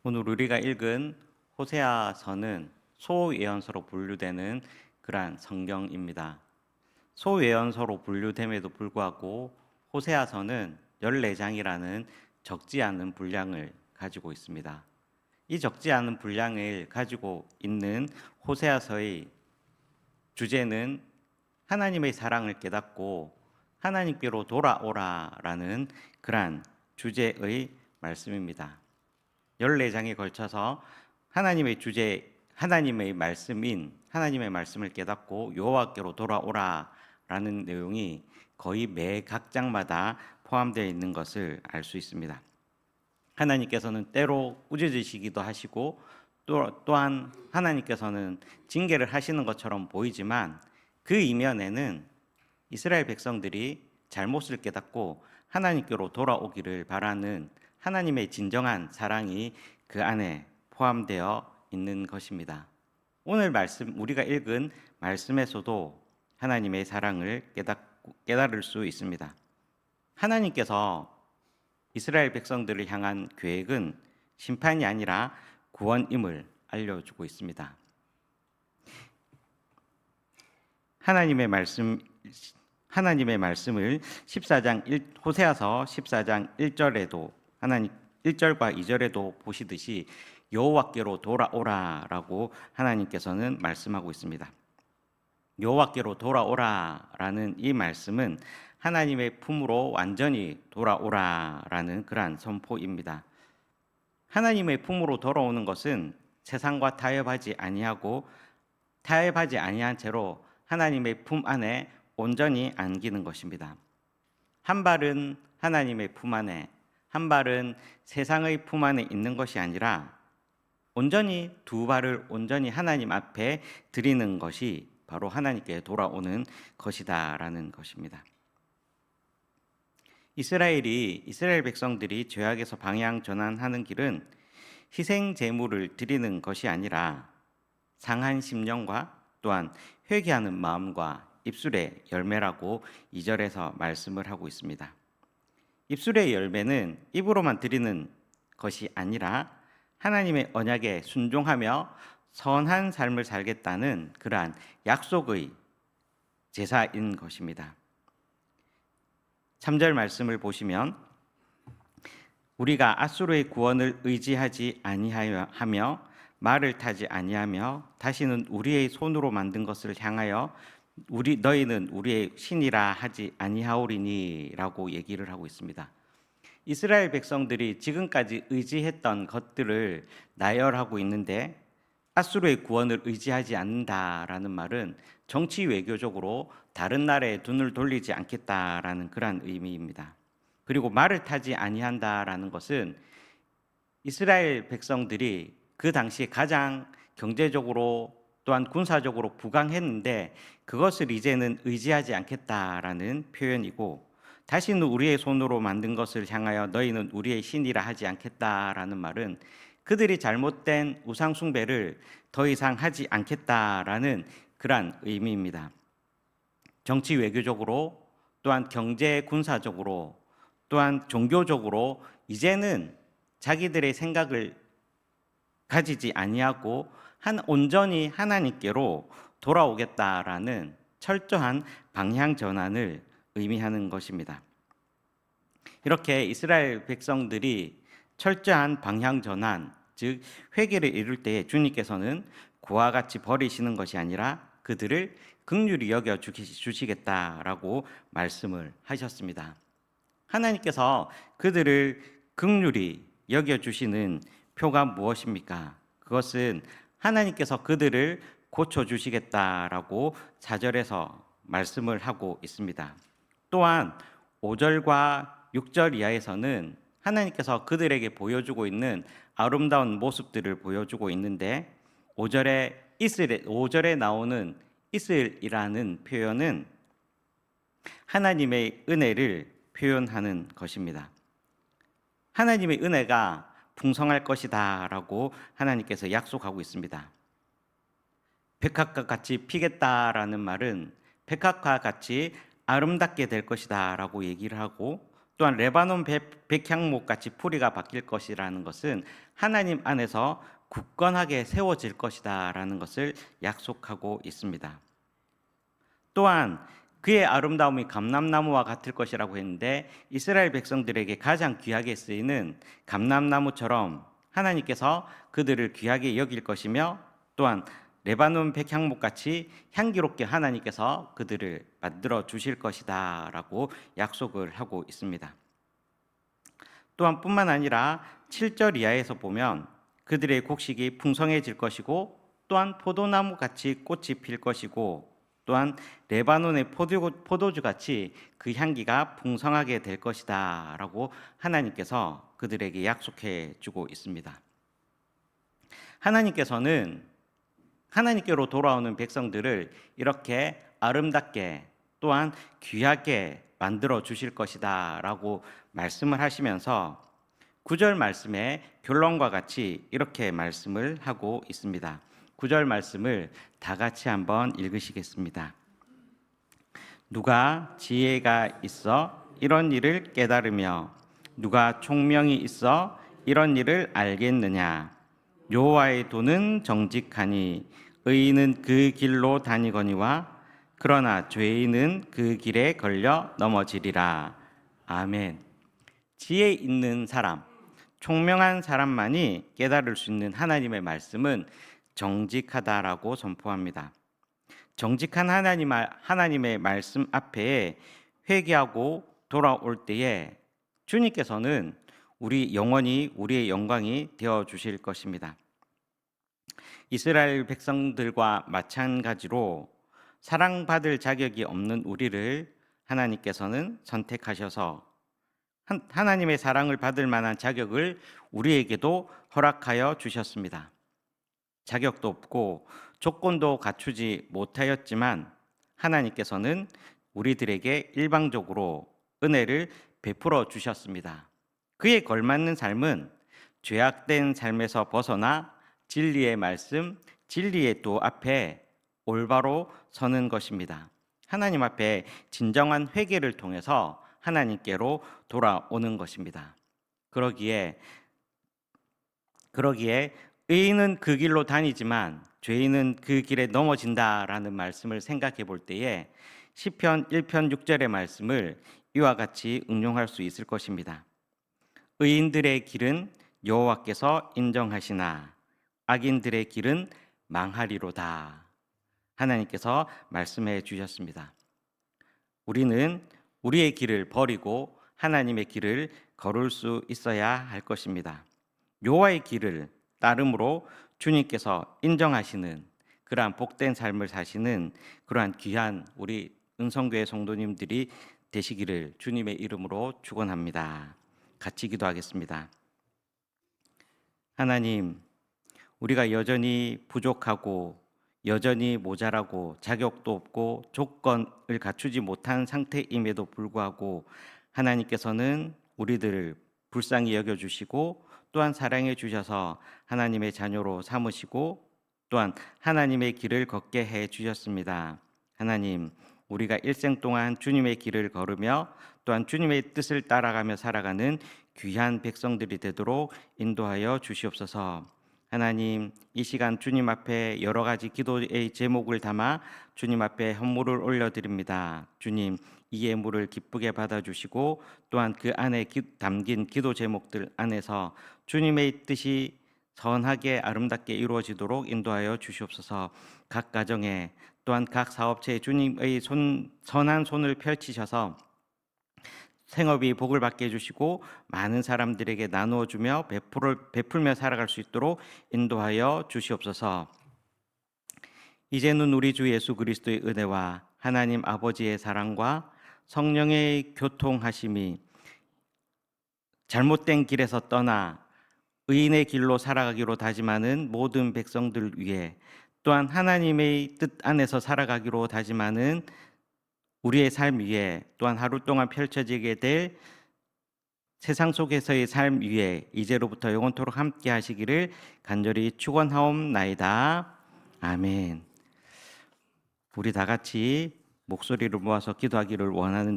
오늘 우리가 읽은 호세아서는 소예언서로 분류되는 그러한 성경입니다. 소예언서로 분류됨에도 불구하고 호세아서는 14장이라는 적지 않은 분량을 가지고 있습니다. 이 적지 않은 분량을 가지고 있는 호세아서의 주제는 하나님의 사랑을 깨닫고 하나님께로 돌아오라라는 그러한 주제의 말씀입니다. 14장에 걸쳐서 하나님의 주제, 하나님의 말씀인 하나님의 말씀을 깨닫고 여호와께로 돌아오라라는 내용이 거의 매 각 장마다 포함되어 있는 것을 알 수 있습니다. 하나님께서는 때로 꾸짖으시기도 하시고 또한 하나님께서는 징계를 하시는 것처럼 보이지만 그 이면에는 이스라엘 백성들이 잘못을 깨닫고 하나님께로 돌아오기를 바라는 하나님의 진정한 사랑이 그 안에 포함되어 있는 것입니다. 오늘 말씀 우리가 읽은 말씀에서도 하나님의 사랑을 깨달을 수 있습니다. 하나님께서 이스라엘 백성들을 향한 계획은 심판이 아니라 구원임을 알려주고 있습니다. 하나님의 말씀을 14장 호세아서 14장 1절에도 하나님 1절과 2절에도 보시듯이 여호와께로 돌아오라라고 하나님께서는 말씀하고 있습니다. 여호와께로 돌아오라라는 이 말씀은 하나님의 품으로 완전히 돌아오라라는 그러한 선포입니다. 하나님의 품으로 돌아오는 것은 세상과 타협하지 아니한 채로 하나님의 품 안에 온전히 안기는 것입니다. 한 발은 하나님의 품 안에, 한 발은 세상의 품 안에 있는 것이 아니라 온전히 두 발을 온전히 하나님 앞에 드리는 것이 바로 하나님께 돌아오는 것이다라는 것입니다. 이스라엘 백성들이 죄악에서 방향 전환하는 길은 희생 제물을 드리는 것이 아니라 상한 심령과 또한 회개하는 마음과 입술의 열매라고 2절에서 말씀을 하고 있습니다. 입술의 열매는 입으로만 드리는 것이 아니라 하나님의 언약에 순종하며 선한 삶을 살겠다는 그러한 약속의 제사인 것입니다. 3절 말씀을 보시면 우리가 앗수르의 구원을 의지하지 아니하며 말을 타지 아니하며 다시는 우리의 손으로 만든 것을 향하여 너희는 우리의 신이라 하지 아니하오리니라고 얘기를 하고 있습니다. 이스라엘 백성들이 지금까지 의지했던 것들을 나열하고 있는데 앗수르의 구원을 의지하지 않는다라는 말은 정치 외교적으로 다른 나라에 눈을 돌리지 않겠다라는 그런 의미입니다. 그리고 말을 타지 아니한다라는 것은 이스라엘 백성들이 그 당시 가장 경제적으로 또한 군사적으로 부강했는데 그것을 이제는 의지하지 않겠다라는 표현이고 다시는 우리의 손으로 만든 것을 향하여 너희는 우리의 신이라 하지 않겠다라는 말은 그들이 잘못된 우상 숭배를 더 이상 하지 않겠다라는 그러한 의미입니다. 정치 외교적으로 또한 경제 군사적으로 또한 종교적으로 이제는 자기들의 생각을 가지지 아니하고 온전히 하나님께로 돌아오겠다라는 철저한 방향 전환을 의미하는 것입니다. 이렇게 이스라엘 백성들이 철저한 방향 전환, 즉 회개를 이룰 때 주님께서는 그와 같이 버리시는 것이 아니라 그들을 긍휼히 여겨 주시겠다라고 말씀을 하셨습니다. 하나님께서 그들을 긍휼히 여겨 주시는 표가 무엇입니까? 그것은 하나님께서 그들을 고쳐 주시겠다라고 4절에서 말씀을 하고 있습니다. 또한 5절과 6절 이하에서는 하나님께서 그들에게 보여주고 있는 아름다운 모습들을 보여주고 있는데 5절에 나오는 이슬이라는 표현은 하나님의 은혜를 표현하는 것입니다. 하나님의 은혜가 풍성할 것이다 라고 하나님께서 약속하고 있습니다. 백합과 같이 피겠다라는 말은 백합과 같이 아름답게 될 것이다 라고 얘기를 하고 또한 레바논 백향목 같이 뿌리가 바뀔 것이라는 것은 하나님 안에서 굳건하게 세워질 것이다라는 것을 약속하고 있습니다. 또한 그의 아름다움이 감람나무와 같을 것이라고 했는데 이스라엘 백성들에게 가장 귀하게 쓰이는 감람나무처럼 하나님께서 그들을 귀하게 여길 것이며 또한 레바논 백향목같이 향기롭게 하나님께서 그들을 만들어 주실 것이다 라고 약속을 하고 있습니다. 또한 뿐만 아니라 7절 이하에서 보면 그들의 곡식이 풍성해질 것이고 또한 포도나무 같이 꽃이 필 것이고 또한 레바논의 포도주 같이 그 향기가 풍성하게 될 것이다 라고 하나님께서 그들에게 약속해 주고 있습니다. 하나님께서는 하나님께로 돌아오는 백성들을 이렇게 아름답게 또한 귀하게 만들어 주실 것이다 라고 말씀을 하시면서 9절 말씀의 결론과 같이 이렇게 말씀을 하고 있습니다. 9절 말씀을 다 같이 한번 읽으시겠습니다. 누가 지혜가 있어 이런 일을 깨달으며 누가 총명이 있어 이런 일을 알겠느냐. 여호와의 도는 정직하니 의인은 그 길로 다니거니와 그러나 죄인은 그 길에 걸려 넘어지리라. 아멘. 지혜 있는 사람, 총명한 사람만이 깨달을 수 있는 하나님의 말씀은 정직하다라고 선포합니다. 정직한 하나님의 말씀 앞에 회개하고 돌아올 때에 주님께서는 우리의 영광이 되어 주실 것입니다. 이스라엘 백성들과 마찬가지로 사랑받을 자격이 없는 우리를 하나님께서는 선택하셔서 하나님의 사랑을 받을 만한 자격을 우리에게도 허락하여 주셨습니다. 자격도 없고 조건도 갖추지 못하였지만 하나님께서는 우리들에게 일방적으로 은혜를 베풀어 주셨습니다. 그에 걸맞는 삶은 죄악된 삶에서 벗어나 진리의 말씀, 진리의 도 앞에 올바로 서는 것입니다. 하나님 앞에 진정한 회개를 통해서 하나님께로 돌아오는 것입니다. 그러기에 의인은 그 길로 다니지만 죄인은 그 길에 넘어진다라는 말씀을 생각해 볼 때에 시편 1편 6절의 말씀을 이와 같이 응용할 수 있을 것입니다. 의인들의 길은 여호와께서 인정하시나 악인들의 길은 망하리로다. 하나님께서 말씀해 주셨습니다. 우리는 우리의 길을 버리고 하나님의 길을 걸을 수 있어야 할 것입니다. 여호와의 길을 따름으로 주님께서 인정하시는 그러한 복된 삶을 사시는 그러한 귀한 우리 은성교회 성도님들이 되시기를 주님의 이름으로 축원합니다. 같이 기도하겠습니다. 하나님, 우리가 여전히 부족하고 여전히 모자라고 자격도 없고 조건을 갖추지 못한 상태임에도 불구하고 하나님께서는 우리들을 불쌍히 여겨주시고 또한 사랑해 주셔서 하나님의 자녀로 삼으시고 또한 하나님의 길을 걷게 해 주셨습니다. 하나님, 우리가 일생 동안 주님의 길을 걸으며 또한 주님의 뜻을 따라가며 살아가는 귀한 백성들이 되도록 인도하여 주시옵소서. 하나님, 이 시간 주님 앞에 여러 가지 기도의 제목을 담아 주님 앞에 헌물을 올려드립니다. 주님, 이 예물을 기쁘게 받아주시고 또한 그 안에 담긴 기도 제목들 안에서 주님의 뜻이 선하게 아름답게 이루어지도록 인도하여 주시옵소서. 각 가정에 또한 각 사업체에 주님의 선한 손을 펼치셔서 생업이 복을 받게 해주시고 많은 사람들에게 나누어 주며 베풀며 살아갈 수 있도록 인도하여 주시옵소서. 이제는 우리 주 예수 그리스도의 은혜와 하나님 아버지의 사랑과 성령의 교통하심이 잘못된 길에서 떠나 의인의 길로 살아가기로 다짐하는 모든 백성들 위해 또한 하나님의 뜻 안에서 살아가기로 다짐하는 우리의 삶 위에 또한 하루 동안 펼쳐지게 될 세상 속에서의 삶 위에 이제로부터 영원토록 함께 하시기를 간절히 축원하옵나이다. 아멘. 우리 다 같이 목소리를 모아서 기도하기를 원하는